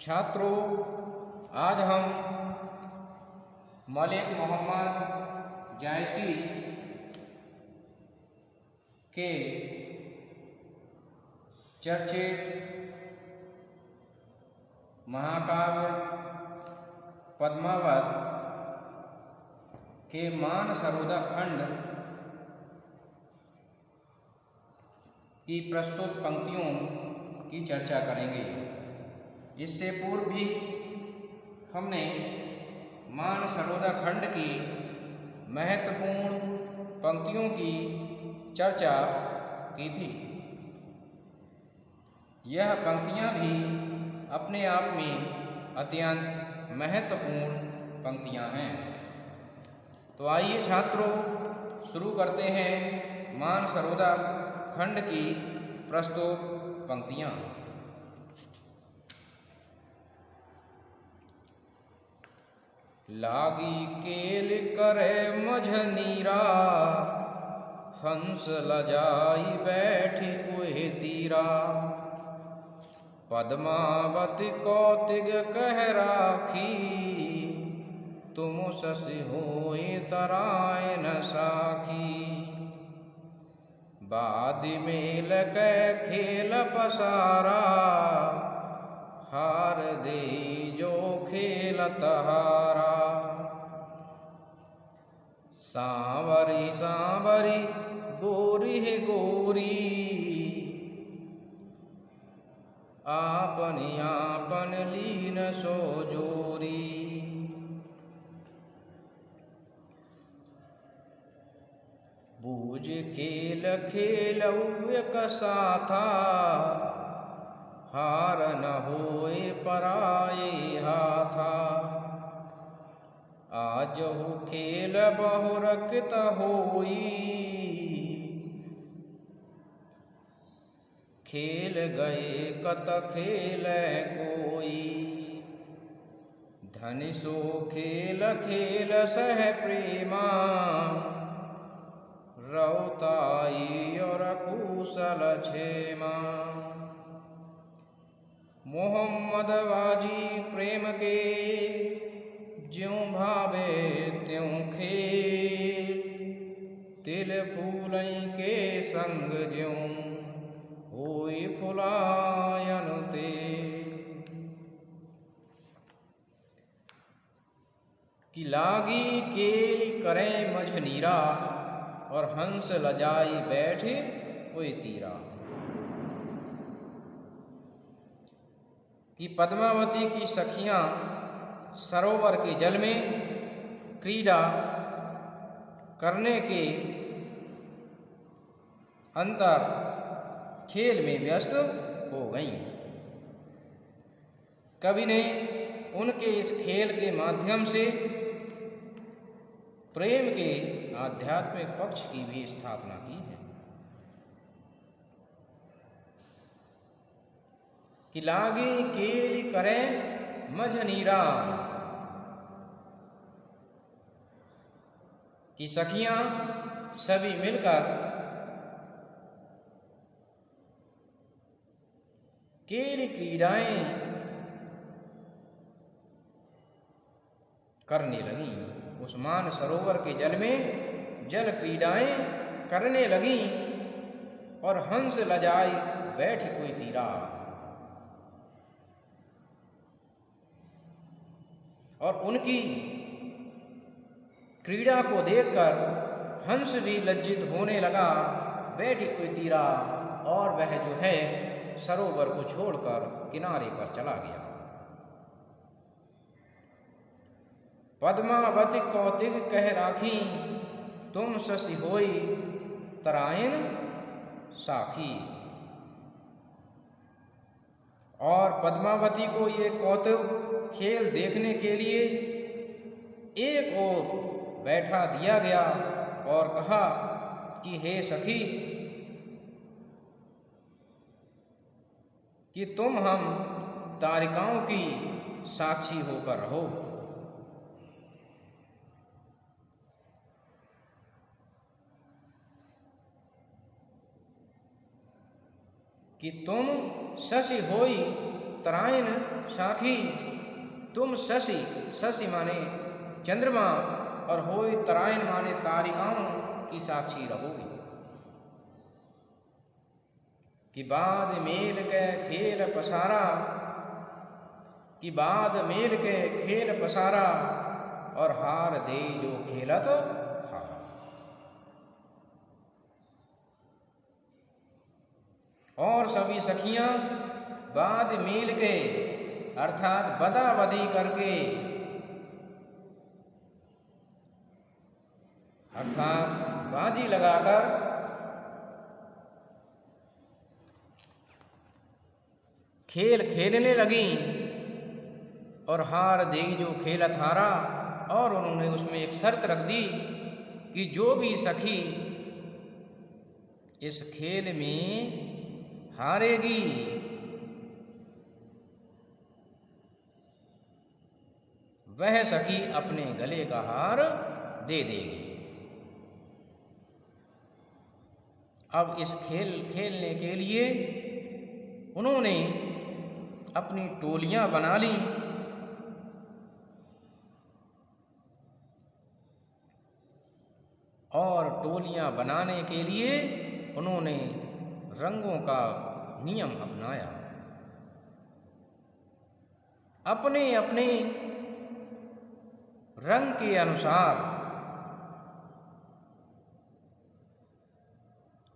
छात्रों, आज हम मलिक मोहम्मद जायसी के चर्चित महाकाव्य पद्मावत के मानसरोवर खंड की प्रस्तुत पंक्तियों की चर्चा करेंगे। इससे पूर्व भी हमने मानसरोवर खंड की महत्वपूर्ण पंक्तियों की चर्चा की थी। यह पंक्तियां भी अपने आप में अत्यंत महत्वपूर्ण पंक्तियां हैं। तो आइए छात्रों, शुरू करते हैं मानसरोवर खंड की प्रस्तुत पंक्तियां। लागी केल करे मझनीरा, हंस लजाई बैठे ओहे तीरा। पद्मावती कौतिक कह राखी, तुम शशि होए तरायन साखी। बादि मेल कै खेल पसारा, हार दे जो खेलत हारा। सांवरी सांवरी गोरी है गोरी, आपन आपन लीन सो जोरी। बूझ खेल खेलऊ एक साथा, हार न होए पराए हाथा। आज हो खेल बहुरखित होई, खेल गए कत खेल कोई। धनि सो खेल खेल सह प्रेमा, रौताई और कुशल क्षेमा। मोहम्मद वाजी प्रेम के, ज्यों भावे त्यों खेल। तिल फूलई के संग ज्यों होई फुलायन तेल। कि लागी केली करे मझनीरा, और हंस लजाई बैठे कोई तीरा। कि पद्मावती की सखियां सरोवर के जल में क्रीड़ा करने के अंतर खेल में व्यस्त हो गईं। कवि ने उनके इस खेल के माध्यम से प्रेम के आध्यात्मिक पक्ष की भी स्थापना की है। कि लागी केली करे मझनीरा, कि सखियां सभी मिलकर केली क्रीड़ाएं करने लगी। उस मानसरोवर के जल में जल क्रीड़ाएं करने लगी, और हंस लजाई बैठ कोई तीरा। और उनकी क्रीड़ा को देखकर हंस भी लज्जित होने लगा, बैठ कोई तीरा। और वह जो है सरोवर को छोड़कर किनारे पर चला गया। पद्मावती कौतिक कह राखी, तुम शशि होई तरायन साखी। और पद्मावती को ये कौतुक खेल देखने के लिए एक ओर बैठा दिया गया, और कहा कि हे सखी, कि तुम हम तारिकाओं की साक्षी होकर रहो। कि तुम शशि होई तराइन साखी, तुम शशि, शशि माने चंद्रमा, और होई तराइन माने तारिकाओं की साक्षी रहोगी। कि बाद मेल के खेल पसारा, कि बाद मेल के खेल पसारा, और हार दे जो खेलत हारा। और सभी सखियां बाद मेल के अर्थात बदा बदी करके, अर्थात बाजी लगाकर खेल खेलने लगी, और हार दे जो खेलत हारा। और उन्होंने उसमें एक शर्त रख दी कि जो भी सखी इस खेल में हारेगी वह सखी अपने गले का हार दे देगी। अब इस खेल खेलने के लिए उन्होंने अपनी टोलियां बना ली, और टोलियां बनाने के लिए उन्होंने रंगों का नियम अपनाया। अपने अपने रंग के अनुसार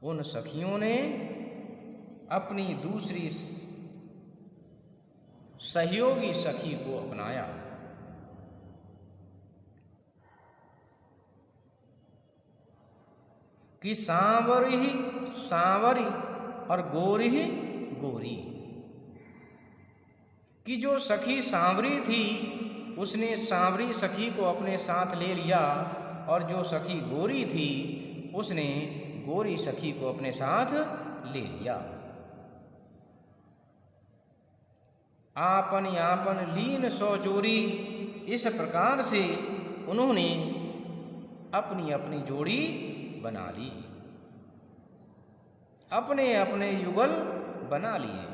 उन सखियों ने अपनी दूसरी सहयोगी सखी को अपनाया। कि सांवरी ही सांवरी और गोरी ही गोरी। कि जो सखी सांवरी थी उसने सांवरी सखी को अपने साथ ले लिया, और जो सखी गोरी थी उसने गोरी सखी को अपने साथ ले लिया। आपन आपन लीन सो जोड़ी, इस प्रकार से उन्होंने अपनी अपनी जोड़ी बना ली, अपने अपने युगल बना लिए।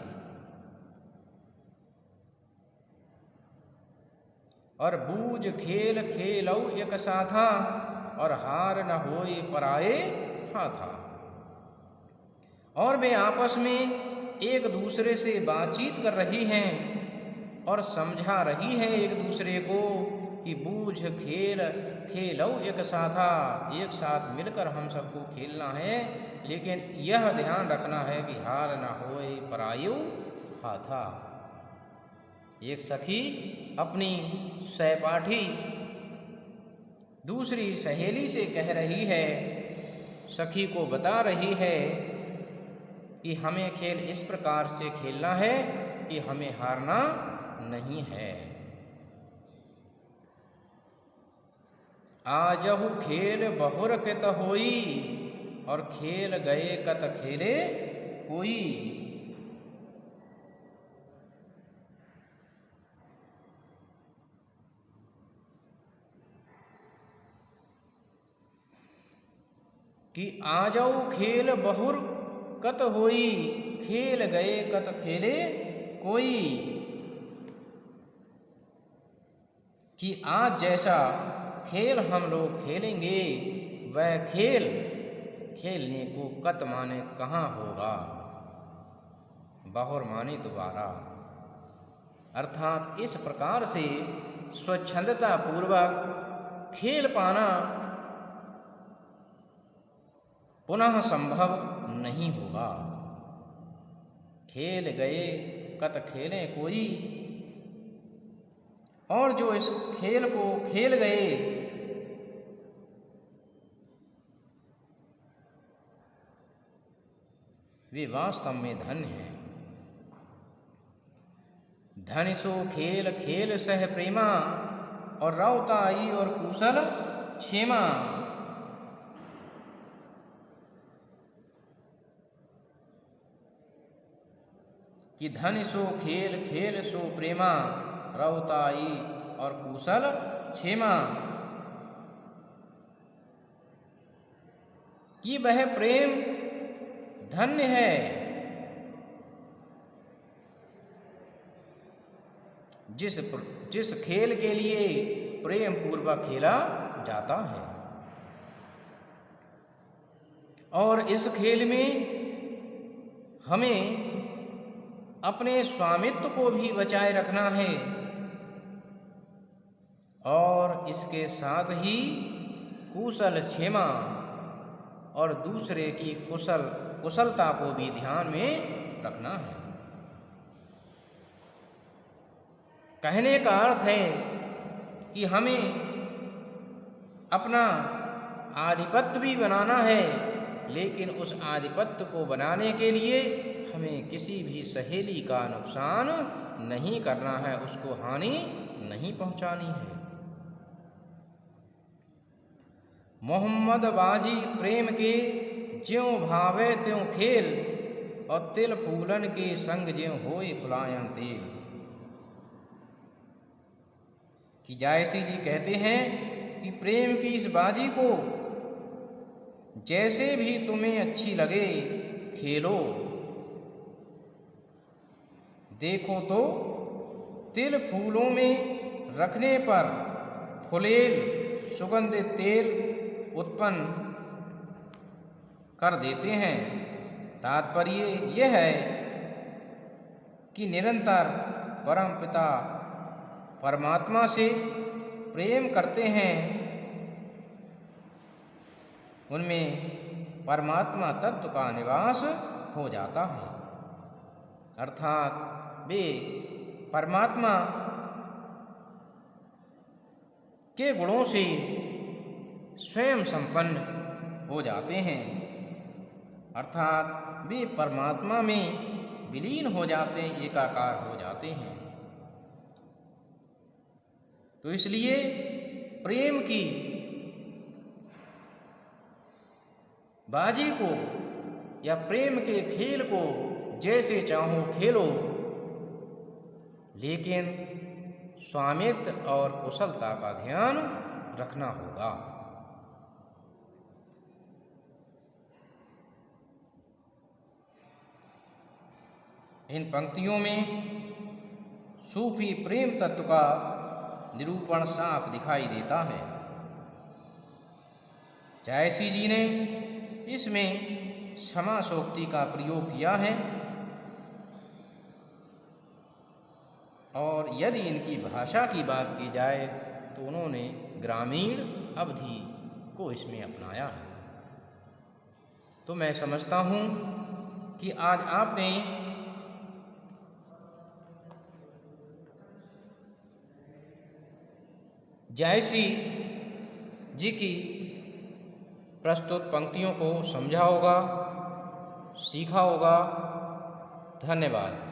और बूझ खेल खेलौ एक साथा, और हार न होए पराए हाथा। और वे आपस में एक दूसरे से बातचीत कर रही हैं और समझा रही हैं एक दूसरे को कि बूझ खेल खेलौ एक साथा, एक साथ मिलकर हम सबको खेलना है, लेकिन यह ध्यान रखना है कि हार न होए परायु हाथा। एक सखी अपनी सहपाठी दूसरी सहेली से कह रही है, सखी को बता रही है कि हमें खेल इस प्रकार से खेलना है कि हमें हारना नहीं है। आजहु खेल बहुर कित होई, और खेल गए कत खेले कोई। कि आजऊ खेल बहुर कत होई, खेल गए कत खेले कोई। कि आज जैसा खेल हम लोग खेलेंगे वह खेल खेलने को कत माने कहाँ होगा, बहुर माने दोबारा। अर्थात इस प्रकार से स्वच्छंदता पूर्वक खेल पाना पुनः संभव नहीं होगा। खेल गए कत खेले कोई, और जो इस खेल को खेल गए वे वास्तव में धन्य हैं। धन सो खेल खेल सह प्रेमा, और रौताई और कुशल क्षेमा। कि धन सो खेल खेल सो प्रेमा, रौताई और कुशल क्षेमा। कि वह प्रेम धन्य है जिस खेल के लिए प्रेम पूर्वक खेला जाता है। और इस खेल में हमें अपने स्वामित्व को भी बचाए रखना है और इसके साथ ही कुशल क्षेमा और दूसरे की कुशलता को भी ध्यान में रखना है। कहने का अर्थ है कि हमें अपना आधिपत्य भी बनाना है, लेकिन उस आधिपत्य को बनाने के लिए हमें किसी भी सहेली का नुकसान नहीं करना है, उसको हानि नहीं पहुंचानी है। मोहम्मद बाजी प्रेम के ज्यों भावे त्यों खेल, और तिल फूलन के संग ज्यों होए फुलायन तेल। कि जायसी जी कहते हैं कि प्रेम की इस बाजी को जैसे भी तुम्हें अच्छी लगे खेलो। देखो तो तिल फूलों में रखने पर फुलेल सुगंधित तेल उत्पन्न कर देते हैं। तात्पर्य यह है कि निरंतर परमपिता परमात्मा से प्रेम करते हैं, उनमें परमात्मा तत्व का निवास हो जाता है, अर्थात वे परमात्मा के गुणों से स्वयं संपन्न हो जाते हैं, अर्थात वे परमात्मा में विलीन हो जाते हैं, एकाकार हो जाते हैं। तो इसलिए प्रेम की बाजी को या प्रेम के खेल को जैसे चाहो खेलो, लेकिन स्वामित्व और कुशलता का ध्यान रखना होगा। इन पंक्तियों में सूफी प्रेम तत्व का निरूपण साफ दिखाई देता है। जायसी जी ने इसमें समासोक्ति का प्रयोग किया है, और यदि इनकी भाषा की बात की जाए तो उन्होंने ग्रामीण अवधि को इसमें अपनाया है। तो मैं समझता हूँ कि आज आपने जायसी जी की प्रस्तुत पंक्तियों को समझा होगा, सीखा होगा। धन्यवाद।